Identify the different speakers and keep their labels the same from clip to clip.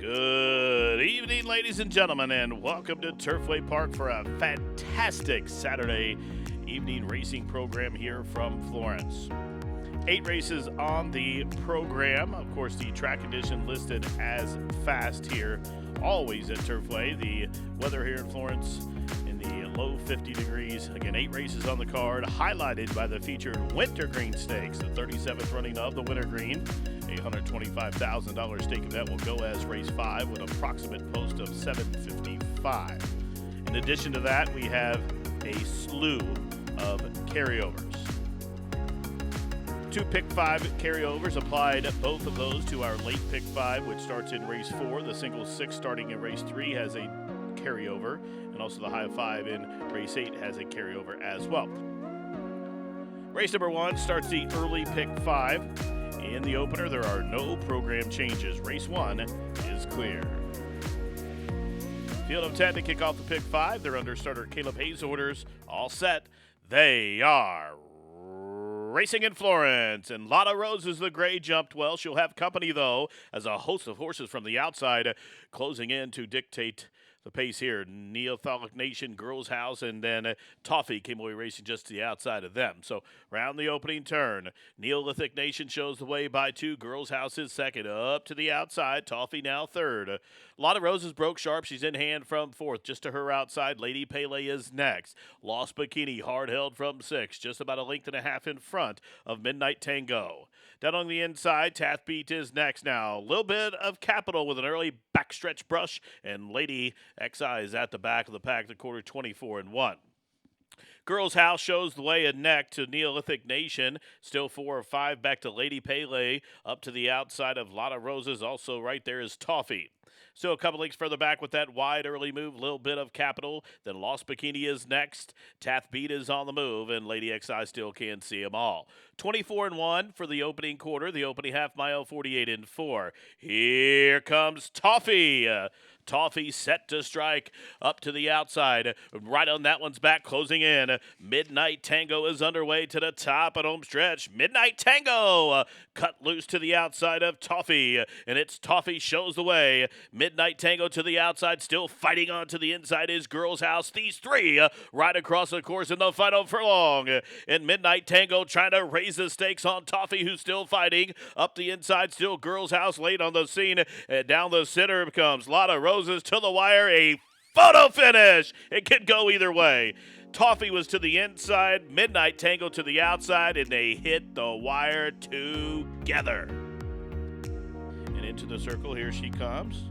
Speaker 1: Good evening, ladies and gentlemen, and welcome to Turfway Park for a fantastic Saturday evening racing program here from Florence. 8 races on the program. Of course, the track condition listed as fast here, always at Turfway. The weather here in Florence in the low 50 degrees. Again, 8 races on the card, highlighted by the featured Wintergreen Stakes, the 37th running of the Wintergreen. A $125,000 stake event will go as race 5 with an approximate post of 755. In addition to that, we have a slew of carryovers. 2 pick 5 carryovers applied, both of those to our late pick 5, which starts in race 4. The single 6 starting in race 3 has a carryover, and also the high 5 in race 8 has a carryover as well. Race number 1 starts the early pick 5. In the opener, there are no program changes. Race 1 is clear. Field of 10 to kick off the pick 5. They're under starter Caleb Hayes' orders. All set. They are racing in Florence. And Lotta Roses, the gray, jumped well. She'll have company, though, as a host of horses from the outside closing in to dictate the pace here. Neolithic Nation, Girls House, and then Toffee came away racing just to the outside of them. So round the opening turn, Neolithic Nation shows the way by 2. Girls House is second. Up to the outside, Toffee now third. A lot of Roses broke sharp. She's in hand from 4th. Just to her outside, Lady Pele is next. Lost Bikini, hard held from 6th. Just about a length and a half in front of Midnight Tango. Down on the inside, Tath Beat is next now. A little bit of capital with an early backstretch brush, and Lady XI is at the back of the pack, the quarter 24-1. Girls House shows the way and neck to Neolithic Nation. Still 4 or 5 back to Lady Pele. Up to the outside of Lotta Roses. Also right there is Toffee. Still a couple lengths further back with that wide early move. A little bit of capital. Then Lost Bikini is next. Tath Beat is on the move. And Lady XI still can't see them all. 24-1 for the opening quarter. The opening half mile, 48-4. Here comes Toffee. Toffee set to strike up to the outside. Right on that one's back, closing in. Midnight Tango is underway to the top at home stretch. Midnight Tango cut loose to the outside of Toffee, and it's Toffee shows the way. Midnight Tango to the outside, still fighting on to the inside is Girls House. These 3 right across the course in the final furlong. And Midnight Tango trying to raise the stakes on Toffee, who's still fighting. Up the inside, still Girls House late on the scene. And down the center comes Lotta Roses to the wire. A photo finish. It could go either way. Toffee was to the inside, Midnight Tango to the outside, and they hit the wire together. And into the circle, here she comes.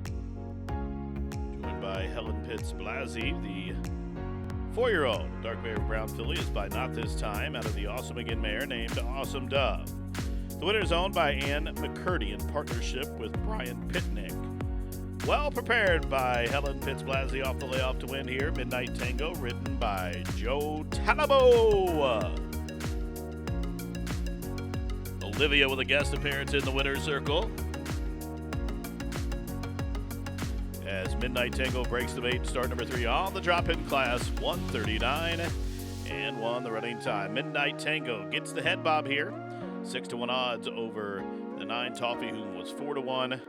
Speaker 1: Joined by Helen Pitts-Blasey, the 4-year-old dark bay brown filly is by Not This Time out of the Awesome Again mare named Awesome Dove. The winner is owned by Ann McCurdy in partnership with Brian Pitnick. Well prepared by Helen Pitts-Blasey off the layoff to win here. Midnight Tango, ridden by Joe Talabo. Olivia with a guest appearance in the winner's circle. As Midnight Tango breaks the bait, start number 3 on the drop-in class, 139-1 the running time. Midnight Tango gets the head bob here. 6-1 odds over the 9 Toffee, who was 4-1.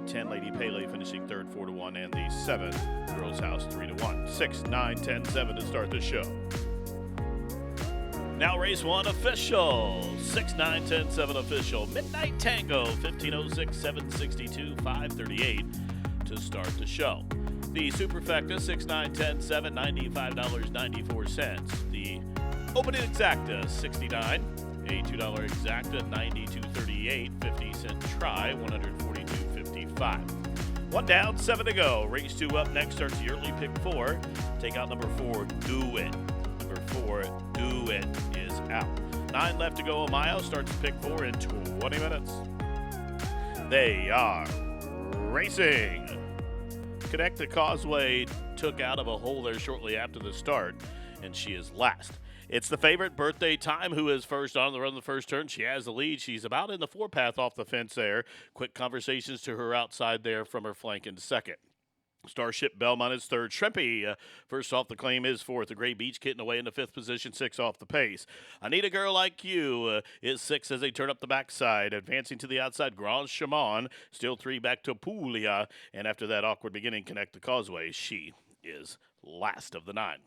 Speaker 1: 10 Lady Pele finishing third, 4-1, and the 7 Girls House 3-1. 6, 9, 10, 7 to start the show. Now race 1 official. 6, 9, 10, 7 official. Midnight Tango, 1506, 762, 538 to start the show. The Superfecta, 6, 9, 10, 7, $95.94. The opening exacta, 69. A $2 exacta, 92.38, 50-cent try, 142.55. 1 down, 7 to go. Race 2 up next starts the early pick 4. Take out number 4, Do It. Number 4, Do It is out. 9 left to go a mile. Starts pick 4 in 20 minutes. They are racing. Connect the Causeway took out of a hole there shortly after the start, and she is last. It's the favorite, Birthday Time, who is first on the run of the first turn. She has the lead. She's about in the 4 path off the fence there. Quick conversations to her outside there from her flank in second. Starship Belmont is third. Shrimpy, first off the claim, is fourth. The Gray Beach Kitten away in the fifth position, 6 off the pace. I Need a Girl Like You is 6 as they turn up the backside. Advancing to the outside, Grand Shaman, still 3 back to Puglia. And after that awkward beginning, Connect the Causeway. She is last of the 9.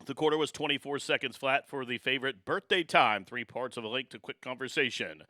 Speaker 1: The quarter was 24 seconds flat for the favorite Birthday Time. 3 parts of a link to Quick Conversation.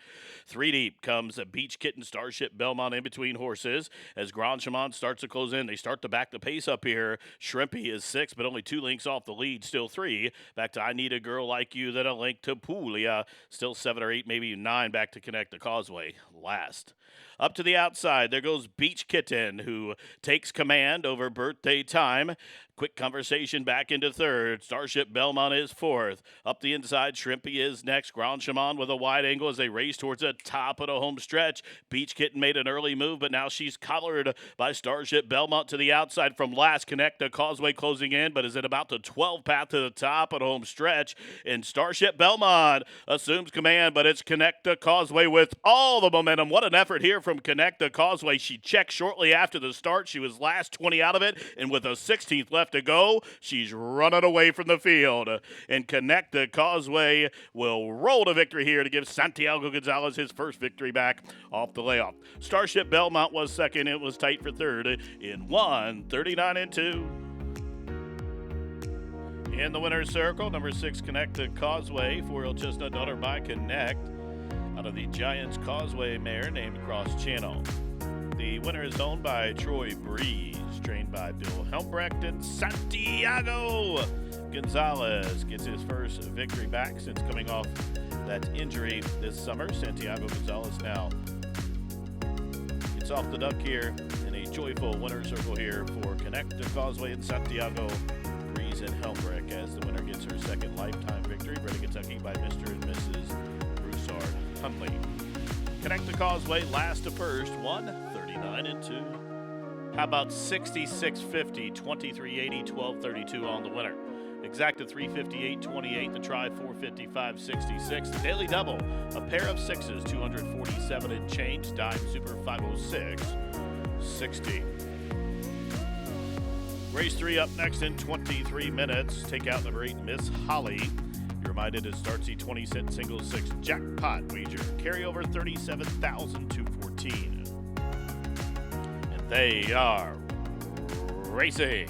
Speaker 1: 3 deep comes a Beach Kitten, Starship Belmont in between horses. As Grand Shaman starts to close in, they start to back the pace up here. Shrimpy is 6, but only 2 links off the lead. Still 3. Back to I Need a Girl Like You, then a link to Puglia. Still 7 or 8, maybe 9 back to Connect the Causeway. Last. Up to the outside, there goes Beach Kitten, who takes command over Birthday Time. Quick Conversation back into third. Starship Belmont is fourth. Up the inside, Shrimpy is next. Grand Shaman with a wide angle as they race towards the top of the home stretch. Beach Kitten made an early move, but now she's collared by Starship Belmont to the outside from last. Connect the Causeway closing in, but is it about the 12 path to the top of the home stretch? And Starship Belmont assumes command, but it's Connect the Causeway with all the momentum. What an effort here from Connect the Causeway. She checked shortly after the start. She was last 20 out of it, and with a 16th left to go, she's running away from the field. And Connect the Causeway will roll to victory here to give Santiago Gonzalez his first victory back off the layoff. Starship Belmont was second. It was tight for third in 1:39.2. In the winner's circle, number 6, Connect the Causeway, 4-year-old Chestnut Daughter by Connect, out of the Giants Causeway mare named Cross Channel. The winner is owned by Troy Breeze, trained by Bill Helmbrecht, and Santiago Gonzalez gets his first victory back since coming off that injury this summer. Santiago Gonzalez now gets off the duck here in a joyful winner's circle here for Connect the Causeway and Santiago Breeze and Helmbrecht as the winner gets her second lifetime victory. Bred in Kentucky by Mr. and Mrs. Broussard Huntley. Connect the Causeway, last to first, 1:39.2. How about 66.50, 23.80, 12.32 on the winner? Exacta 358.28, the try 455.66. The daily double, a pair of sixes, 247 and change. Dime Super 506.60. Race 3 up next in 23 minutes. Take out number 8, Miss Holly. You're reminded it starts the 20-cent single 6 jackpot wager. Carry over 37,214. And they are racing.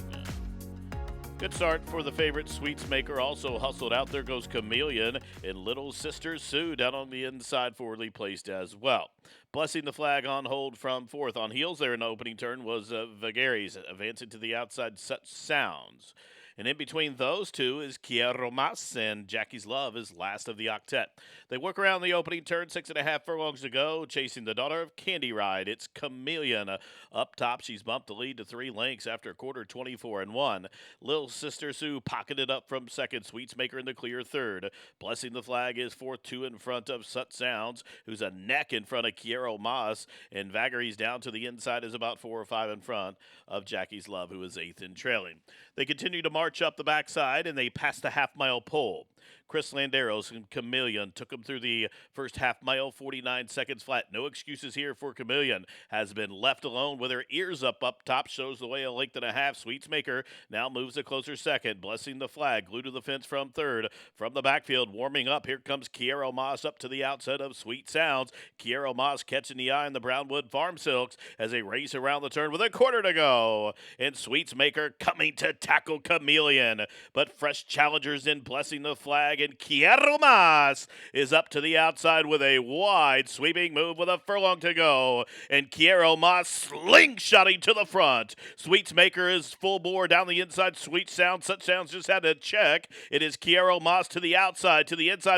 Speaker 1: Good start for the favorite Sweets Maker. Also hustled out. There goes Chameleon and Little Sister Sue down on the inside, forwardly placed as well. Blessing the Flag on hold from fourth. On heels there in the opening turn was Vagaries, advancing to the outside. Such Sounds. And in between those two is Quiero Mas, and Jackie's Love is last of the octet. They work around the opening turn, 6.5 furlongs to go, chasing the daughter of Candy Ride. It's Chameleon. Up top, she's bumped the lead to 3 lengths after a quarter, 24-1. Little Sister Sue pocketed up from second. Sweets Maker in the clear third. Blessing the Flag is fourth, 2 in front of Sut Sounds, who's a neck in front of Quiero Mas. And Vagaries down to the inside is about 4 or 5 in front of Jackie's Love, who is 8th in trailing. They continue to march up the backside, and they pass the half-mile pole. Chris Landeros and Chameleon took him through the first half mile, 49 seconds flat. No excuses here for Chameleon. Has been left alone with her ears up top. Shows the way a length and a half. Sweets Maker now moves a closer second. Blessing the Flag, glued to the fence from third. From the backfield, warming up. Here comes Quiero Mas up to the outside of Sweet Sounds. Quiero Mas catching the eye in the Brownwood Farm Silks as they race around the turn with a quarter to go. And Sweets Maker coming to tackle Chameleon. But fresh challengers in Blessing the Flag, and Quiero Mas is up to the outside with a wide sweeping move with a furlong to go. And Quiero Mas slingshotting to the front. Sweets Maker is full bore down the inside. Sweet Sounds, Such Sounds just had to check. It is Quiero Mas to the outside,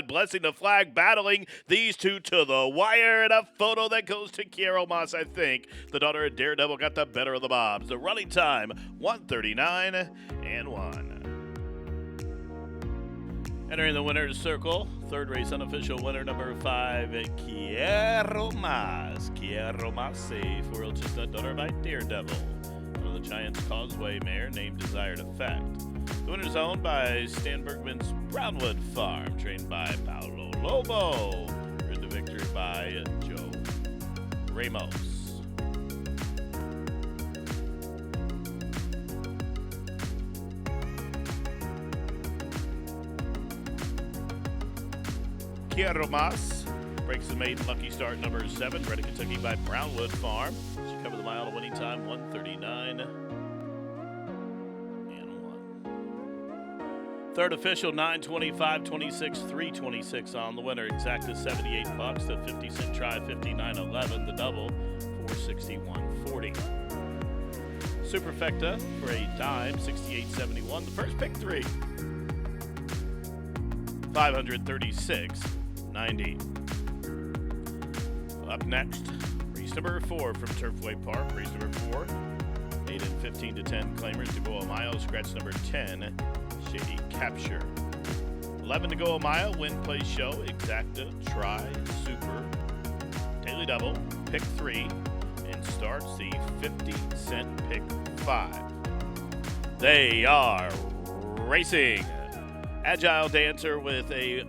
Speaker 1: Blessing the Flag, battling these two to the wire. And a photo that goes to Quiero Mas, I think. The daughter of Daredevil got the better of the Bobs. The running time, 1:39.1. Entering the winner's circle, third race unofficial winner number 5, Quiero Mas. Quiero Mas, a 4-year-old chestnut daughter by Daredevil. One of the Giants Causeway mare named Desired Effect. The winner is owned by Stan Bergman's Brownwood Farm, trained by Paolo Lobo. Ridden to victory by Joe Ramos. Quiero Mas breaks the maiden lucky start number 7, bred in Kentucky by Brownwood Farm. She covered the mile, winning time 1:39 and 1. Third official 9:25.26, 3:26 on the winner. Exacta $78. The 50-cent try 59.11. The double 461.40. Superfecta for a dime 68.71. The first pick 3 536.90. Up next, race number 4 from Turfway Park. Race number 4, 8 and 15 to 10 claimers to go a mile. Scratch number 10, Shady Capture. 11 to go a mile. Win, play, show. Exacta, try, super, daily double, pick 3, and starts the 50-cent pick 5. They are racing. Agile Dancer with a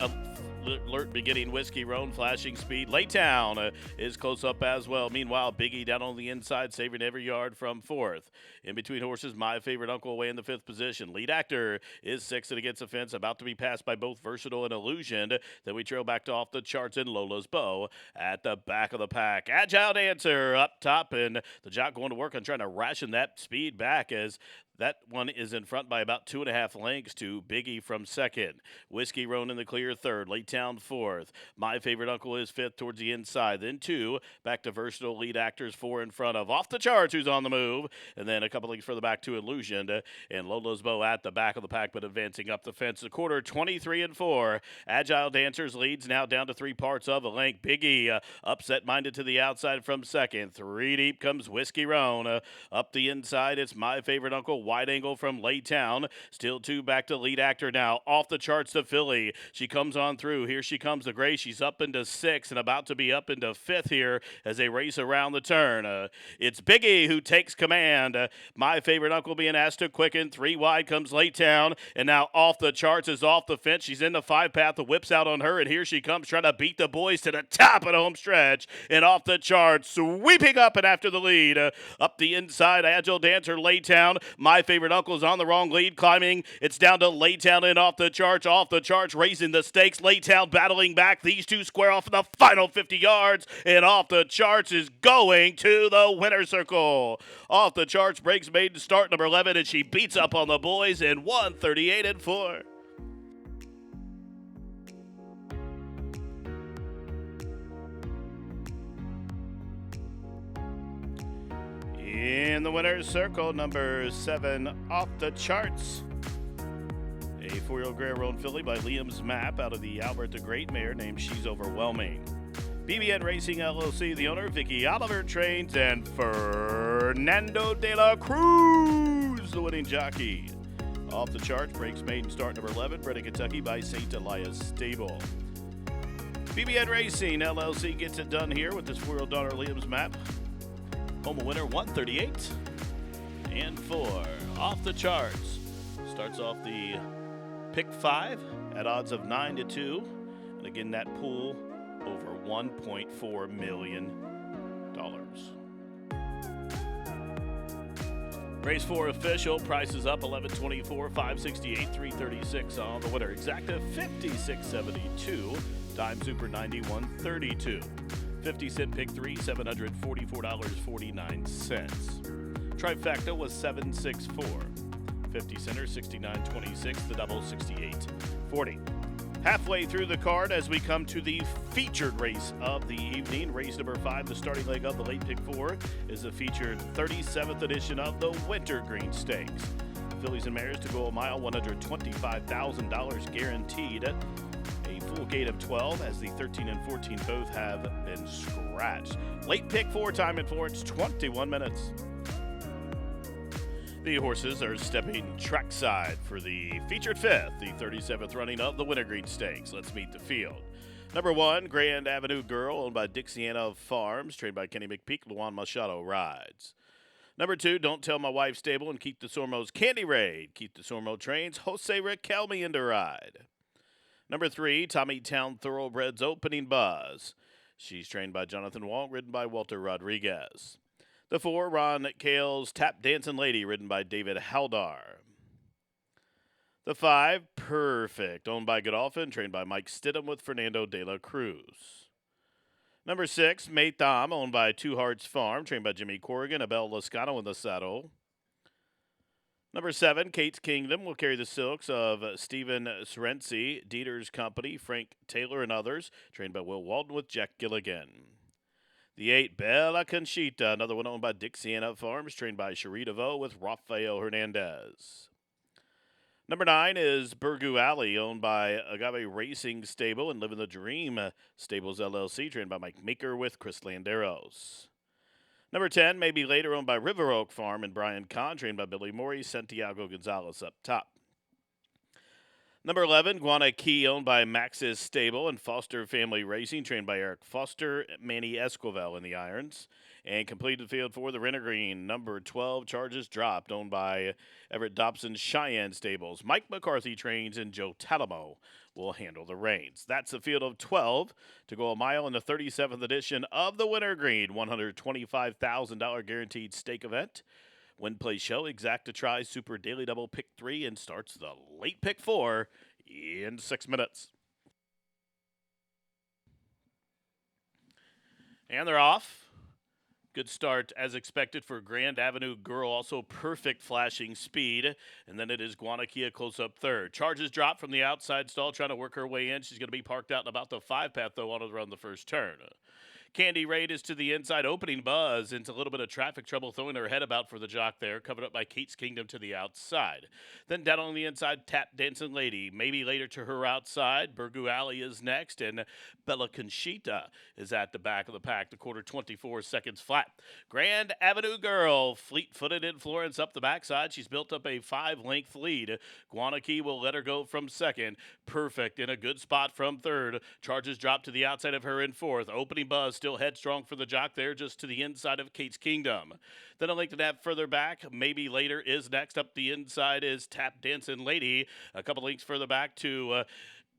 Speaker 1: alert beginning. Whiskey Roan flashing speed. Laytown is close up as well. Meanwhile, Biggie down on the inside, saving every yard from 4th. In between horses, My Favorite Uncle away in the 5th position. Lead Actor is 6th and against the fence, about to be passed by both Versatile and Illusion. Then we trail back to Off the Charts in Lola's Bow at the back of the pack. Agile Dancer up top, and the jock going to work on trying to ration that speed back as that one is in front by about 2.5 lengths to Biggie from 2nd. Whiskey Roan in the clear 3rd. Laytown 4th. My Favorite Uncle is 5th towards the inside. Then 2. Back to Versatile. Lead Actors 4 in front of Off the Charts, who's on the move. And then a couple lengths further back to Illusion. And Lola's Bow at the back of the pack, but advancing up the fence. The quarter 23 and 4. Agile Dancers leads now down to 3 parts of a length. Biggie upset-minded to the outside from 2nd. 3 deep comes Whiskey Roan. Up the inside, it's My Favorite Uncle. Wide angle from Laytown. Still 2 back to Lead Actor now. Off the Charts to Philly. She comes on through. Here she comes, the gray. She's up into 6th and about to be up into 5th here as they race around the turn. It's Biggie who takes command. My Favorite Uncle being asked to quicken. 3 wide comes Laytown. And now Off the Charts is off the fence. She's in the 5 path. The whips out on her. And here she comes trying to beat the boys to the top of the home stretch. And Off the Charts sweeping up and after the lead. Up the inside, Agile Dancer, Laytown. My Favorite Uncle's on the wrong lead, climbing. It's down to Laytown and Off the Charts. Off the Charts raising the stakes. Laytown battling back. These two square off in the final 50 yards. And Off the Charts is going to the winner's circle. Off the Charts breaks maiden start number 11, and she beats up on the boys in 1:38 and 4. In the winner's circle, number 7, Off the Charts. A 4-year-old Gray Roan filly by Liam's Map out of the Albert the Great mare named She's Overwhelming. BBN Racing LLC, the owner, Vicky Oliver trains, and Fernando de la Cruz, the winning jockey. Off the Charts breaks maiden start number 11, bred in Kentucky by St. Elias Stable. BBN Racing LLC gets it done here with this 4-year-old daughter, Liam's Map. Home winner 1:38 and 4. Off the Charts starts off the pick 5 at odds of 9-2, and again that pool over $1.4 million. Race 4 official, prices up 11.24, 568, 336 on the winner. Exacta 56.72, dime super 91.32. 50-cent pick 3, $744.49. Trifecta was 764. 50 center 69.26, the double 68.40. Halfway through the card as we come to the featured race of the evening. Race number 5, the starting leg of the late pick 4, is the featured 37th edition of the Wintergreen Stakes. Fillies and mares to go a mile, $125,000 guaranteed. A full gate of 12 as the 13 and 14 both have been scratched. Late pick 4 time in Florence, 21 minutes. The horses are stepping trackside for the featured 5th, the 37th running of the Wintergreen Stakes. Let's meet the field. Number 1, Grand Avenue Girl, owned by Dixiana Farms, trained by Kenny McPeak. Luan Machado rides. Number 2, Don't Tell My Wife Stable and Keith DeSormo's Candy Raid. Keith DeSormo trains Jose Riquelme in to ride. Number 3, Tommy Town Thoroughbred's Opening Buzz. She's trained by Jonathan Wong, ridden by Walter Rodriguez. The 4, Ron Kale's Tap Dancing Lady, ridden by David Haldar. The 5, Perfect, owned by Godolphin, trained by Mike Stidham with Fernando de la Cruz. Number 6, Maytham, owned by Two Hearts Farm, trained by Jimmy Corrigan, Abel Lascano in the saddle. Number 7, Kate's Kingdom, will carry the silks of Stephen Serenzi, Dieter's Company, Frank Taylor, and others, trained by Will Walton with Jack Gilligan. The 8, Bella Conchita, another one owned by Dixiana Farms, trained by Cherie DeVoe with Rafael Hernandez. Number 9 is Burgoo Alley, owned by Agave Racing Stable and Living the Dream Stables LLC, trained by Mike Meeker with Chris Landeros. Number 10, Maybe Later, owned by River Oak Farm and Brian Kahn, trained by Billy Morey, Santiago Gonzalez up top. Number 11, Guana Key, owned by Max's Stable and Foster Family Racing, trained by Eric Foster, Manny Esquivel in the irons. And completed the field for the Wintergreen. Number 12, Charges Dropped, owned by Everett Dobson's Cheyenne Stables. Mike McCarthy trains and Joe Talamo will handle the reins. That's the field of 12 to go a mile in the 37th edition of the Wintergreen $125,000 guaranteed stake event. Win, play, show, exacta try, super daily double, pick 3, and starts the late pick 4 in 6 minutes. And they're off. Good start as expected for Grand Avenue Girl, also perfect flashing speed. And then it is Guanakia close up third. Charges Drop from the outside stall, trying to work her way in. She's going to be parked out in about the 5 path, though, on around the first turn. Candy Raid is to the inside, opening Buzz into a little bit of traffic trouble, throwing her head about for the jock there, covered up by Kate's Kingdom to the outside. Then down on the inside, Tap Dancing Lady, Maybe Later to her outside. Burgoo Alley is next, and Bella Conchita is at the back of the pack, the quarter 24 seconds flat. Grand Avenue Girl, fleet-footed in Florence up the backside. She's built up a 5-length lead. Guanakee will let her go from second. Perfect in a good spot from third. Charges Drop to the outside of her in fourth. Opening Buzz still headstrong for the jock there, just to the inside of Kate's Kingdom. Then a length and a half further back, Maybe Later is next. Up the inside is Tap Dancing Lady. A couple lengths further back to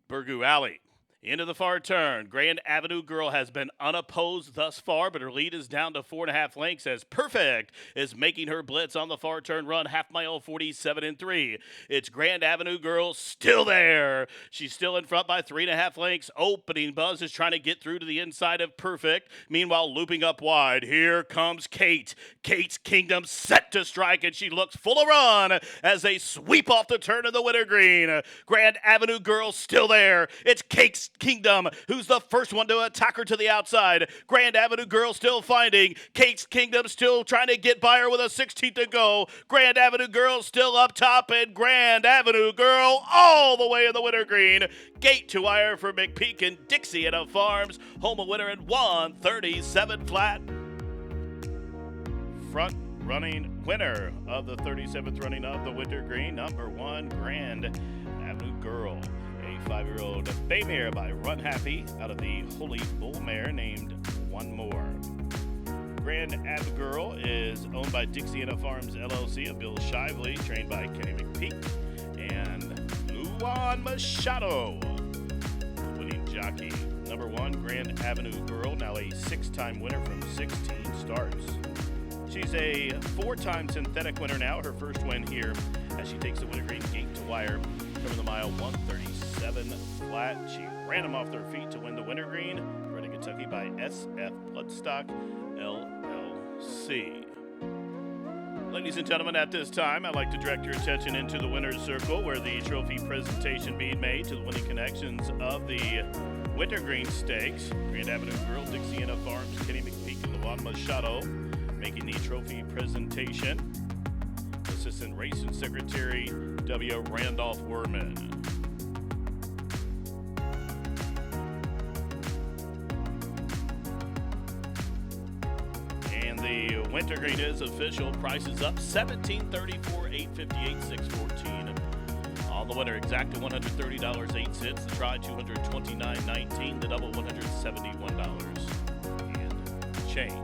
Speaker 1: Burgoo Alley. Into the far turn. Grand Avenue Girl has been unopposed thus far, but her lead is down to 4.5 lengths as Perfect is making her blitz on the far turn run, half mile 47 3. It's Grand Avenue Girl still there. She's still in front by 3.5 lengths. Opening Buzz is trying to get through to the inside of Perfect. Meanwhile, looping up wide. Here comes Kate. Kate's Kingdom set to strike, and she looks full of run as they sweep off the turn of the Wintergreen. Grand Avenue Girl still there. It's Kate's Kingdom, who's the first one to attack her to the outside. Grand Avenue Girl still finding. Kate's Kingdom still trying to get by her with a 16th to go. Grand Avenue Girl still up top, and Grand Avenue Girl all the way in the Wintergreen. Gate to wire for McPeak and Dixiana Farms. Home a winner in 137 flat. Front running winner of the 37th running of the Wintergreen, number 1, Grand Avenue Girl. 5-year-old bay mare by Run Happy out of the Holy Bull mare named One More. Grand Ave Girl is owned by Dixiana Farms LLC of Bill Shively, trained by Kenny McPeak, and Luan Machado, the winning jockey. Number 1, Grand Avenue Girl, now a 6-time winner from 16 starts. She's a 4-time synthetic winner now, her first win here as she takes the Wintergreen gate to wire. Over the mile 137 flat. She ran them off their feet to win the Wintergreen. Bred in Kentucky by SF Bloodstock LLC. Ladies and gentlemen, at this time, I'd like to direct your attention into the winner's circle, where the trophy presentation being made to the winning connections of the Wintergreen Stakes. Grand Avenue Girl, Dixiana Farms, Kenny McPeak, and Luan Machado making the trophy presentation. Assistant Racing Secretary W. Randolph Werman. And the Wintergreen is official. Prices up $17.34, $8.58, $6.14. On the winner, exacta $130.08. The try $229.19. The double $171 and change.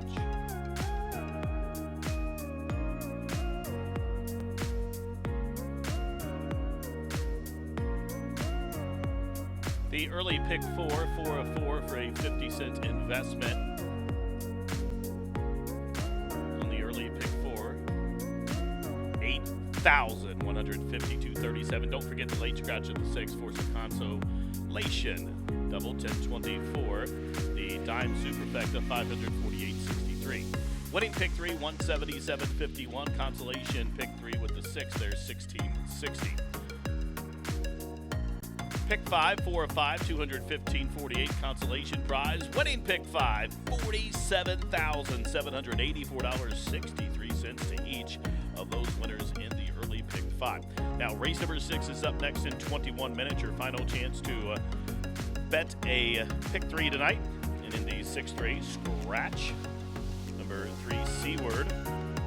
Speaker 1: The early pick 4 of 4 for a 50-cent investment. On the early pick 4, 8, 152.37. Don't forget the late scratch of the 6 for some consolation. Double 10.24. The dime superfecta 548.63. Winning pick 3, 177.51. Consolation pick 3 with the 6 there, 16.60. Pick 5, 4 of 5, 215.48. Consolation prize. Winning pick 5, $47,784.63 to each of those winners in the early pick 5. Now, race number 6 is up next in 21 minutes. Your final chance to bet a pick 3 tonight. And in the 6-3 scratch, number 3 Seaward.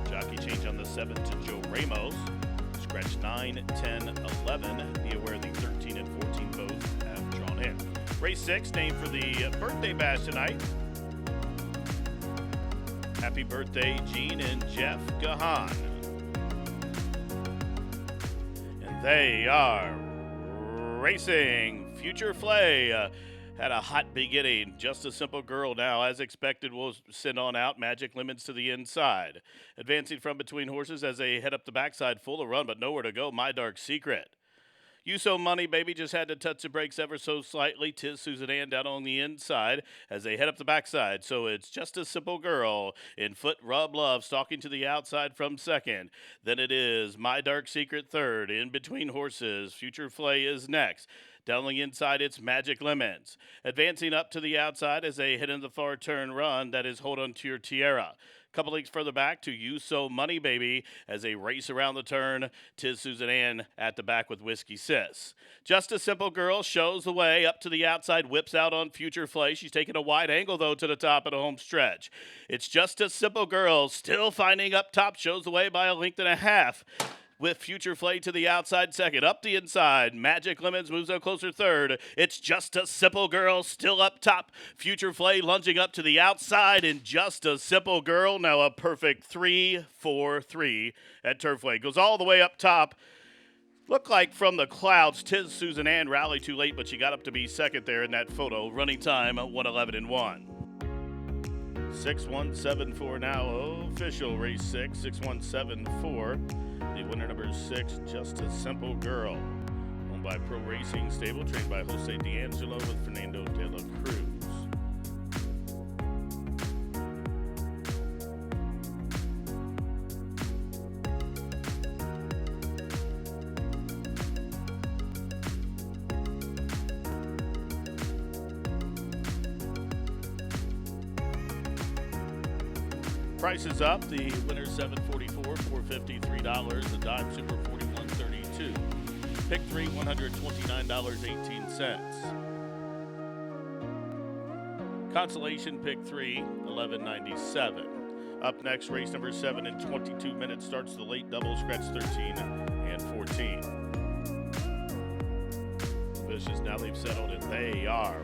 Speaker 1: Jockey change on the 7 to Joe Ramos. Scratch 9, 10, 11. Be aware the 13 and 14 both have drawn in. Race 6 named for the birthday bash tonight. Happy birthday, Gene and Jeff Gahan. And they are racing. Future Flay had a hot beginning. Just a Simple Girl now, as expected, will send on out. Magic Lemons to the inside. Advancing from between horses as they head up the backside, full of run, but nowhere to go. My Dark Secret. You So Money Baby just had to touch the brakes ever so slightly. Tis Susan Ann down on the inside as they head up the backside. So it's Just a Simple Girl in foot Rub Love stalking to the outside from second. Then it is My Dark Secret third. In between horses, Future Flay is next. Down the inside, it's Magic Lemons. Advancing up to the outside as they head into the far turn run, that is Hold On to Your Tiara. Couple leagues further back to You So Money Baby as they race around the turn. Tis Susan Ann at the back with Whiskey Sis. Just a Simple Girl shows the way up to the outside, whips out on Future Flay. She's taking a wide angle, though, to the top of the home stretch. It's Just a Simple Girl still finding up top, shows the way by a length and a half. With Future Flay to the outside second. Up the inside, Magic Lemons moves up closer third. It's Just a Simple Girl still up top. Future Flay lunging up to the outside, and Just a Simple Girl now a perfect 3-4-3 at Turfway. Goes all the way up top. Looked like from the clouds, Tis Susan Ann rallied too late, but she got up to be second there in that photo. Running time 1:11.1. 6174 now, official race 6, 6174. The winner number 6, Just a Simple Girl. Owned by Pro Racing Stable, trained by Jose D'Angelo with Fernando de la Cruz. Price is up. The winner $744, $453. The dime super $41.32. Pick 3 $129.18. Consolation pick 3 $11.97. Up next, race number 7 in 22 minutes starts the late double scratch 13 and 14. Vicious now they've settled and they are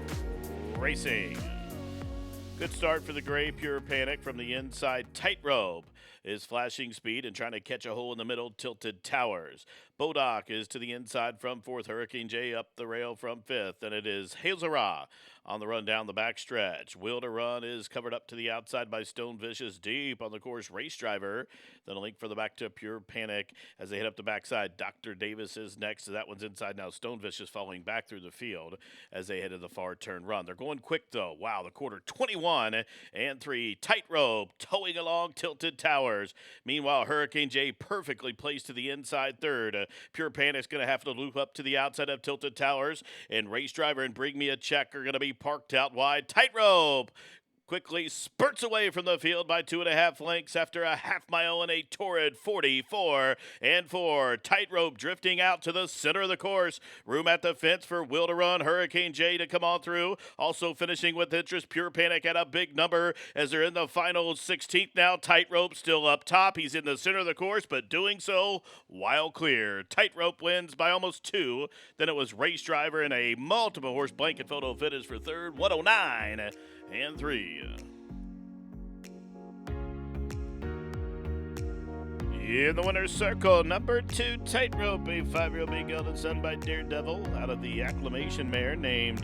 Speaker 1: racing. Good start for the gray Pure Panic from the inside. Tightrope is flashing speed and trying to catch a hole in the middle. Tilted Towers. Bodoc is to the inside from fourth. Hurricane J up the rail from fifth. And it is Hazara on the run down the backstretch. Will to Run is covered up to the outside by Stone Vicious. Deep on the course, Race Driver. Then a link for the back to Pure Panic as they head up the backside. Dr. Davis is next. So that one's inside now. Stone Vicious falling back through the field as they head to the far turn run. They're going quick, though. Wow, the quarter 21 and 3. Tightrope towing along Tilted Towers. Meanwhile, Hurricane J perfectly placed to the inside third. Pure Panic's going to have to loop up to the outside of Tilted Towers. And Race Driver and Bring Me a Check are going to be parked out wide. Tightrope quickly spurts away from the field by 2.5 lengths after a half mile and a torrid 44 and 4. Tightrope drifting out to the center of the course. Room at the fence for Will to Run, Hurricane J to come on through. Also finishing with interest, Pure Panic at a big number as they're in the final 16th now. Tightrope still up top. He's in the center of the course, but doing so while clear. Tightrope wins by almost 2. Then it was Race Driver in a multiple horse blanket photo finish for third. 109 and 3. In the winner's circle, number 2, Tightrope, a 5-year-old being gelded son by Daredevil out of the acclamation mare named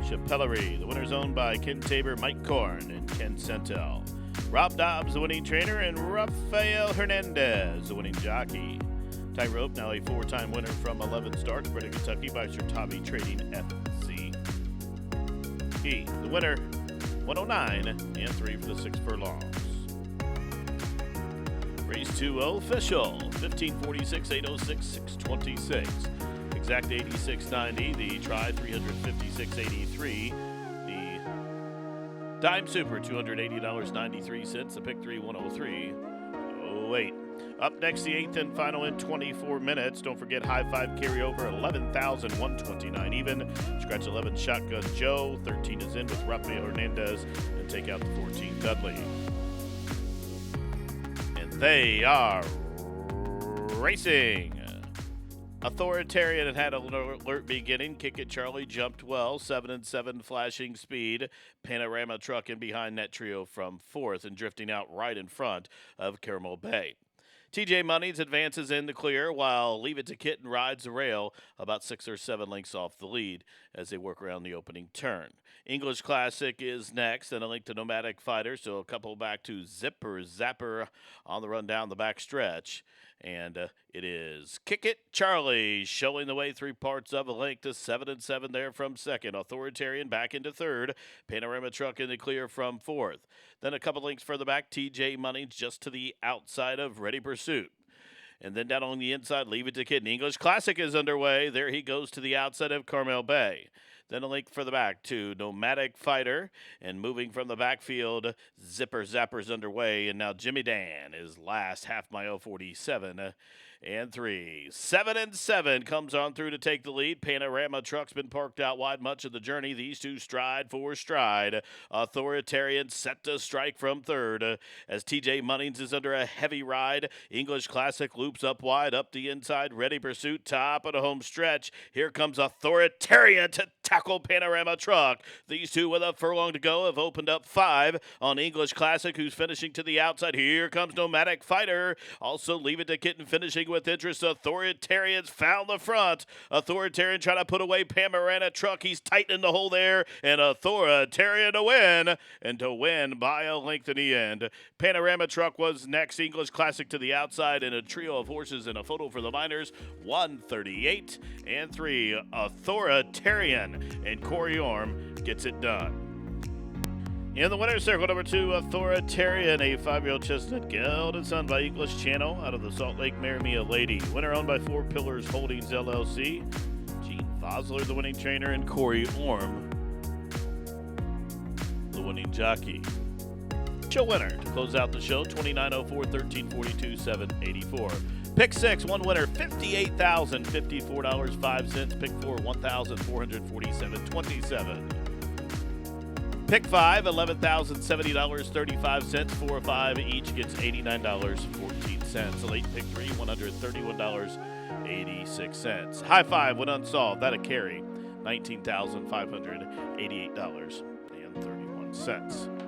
Speaker 1: Chapellery. The winner's owned by Ken Tabor, Mike Korn, and Ken Sentel. Rob Dobbs, the winning trainer, and Rafael Hernandez, the winning jockey. Tightrope, now a 4-time winner from 11 starts. Bred in Kentucky by Sir Tommy Trading FC. The winner, 109 and 3 for the 6 furlongs. Race 2 official, 1546, 806, 626. Exact 86.90. The try, 356.83. The dime super, $280.93. The pick 3, 103.08. Up next, the 8th and final in 24 minutes. Don't forget high five carryover, 11,129 even. Scratch 11 Shotgun Joe. 13 is in with Rafael Hernandez. And take out the 14 Dudley. And they are racing. Authoritarian had an alert beginning. Kick It Charlie jumped well. 7-7 flashing speed. Panorama Truck in behind that trio from 4th and drifting out right in front of Caramel Bay. TJ Munnings advances in the clear while Leave It to Kitten rides the rail about 6 or 7 lengths off the lead as they work around the opening turn. English Classic is next, and a link to Nomadic Fighter, so a couple back to Zipper Zapper on the run down the back stretch. And it is Kick It Charlie showing the way 3 parts of a length to 7-7 there from 2nd. Authoritarian back into 3rd. Panorama Truck in the clear from 4th. Then a couple lengths further back, TJ Munnings just to the outside of Ready Pursuit. And then down on the inside, Leave It to Kitten. English Classic is underway. There he goes to the outside of Carmel Bay. Then a link further back to Nomadic Fighter. And moving from the backfield, Zipper Zapper's underway. And now Jimmy Dan is last, half mile 47 and 3. 7-7 comes on through to take the lead. Panorama Truck's been parked out wide much of the journey. These two stride for stride. Authoritarian set to strike from 3rd as TJ Munnings is under a heavy ride. English Classic loops up wide, up the inside. Ready Pursuit, top of the home stretch. Here comes Authoritarian to tackle Panorama Truck. These two with a furlong to go have opened up 5 on English Classic, who's finishing to the outside. Here comes Nomadic Fighter. Also Leave It to Kitten finishing with interest. Authoritarian's found the front. Authoritarian trying to put away Panorama Truck. He's tightening the hole there, and Authoritarian to win, and to win by a length in the end. Panorama Truck was next. English Classic to the outside, and a trio of horses and a photo for the minors. 138 and 3. Authoritarian and Corey Orm gets it done. In the winner's circle, number 2, Authoritarian, a 5-year-old chestnut gelded son by English Channel out of the Salt Lake Marry Me a Lady. Winner owned by 4 Pillars Holdings, LLC. Gene Fosler, the winning trainer, and Corey Orm, the winning jockey. Show winner to close out the show, 2904, 1342, 784. Pick 6, one winner, $58,054.05. Pick 4, $1,447.27. Pick 5, $11,070.35. 4 or 5 each gets $89.14. The late pick 3, $131.86. High 5 when unsolved. That a carry, $19,588.31.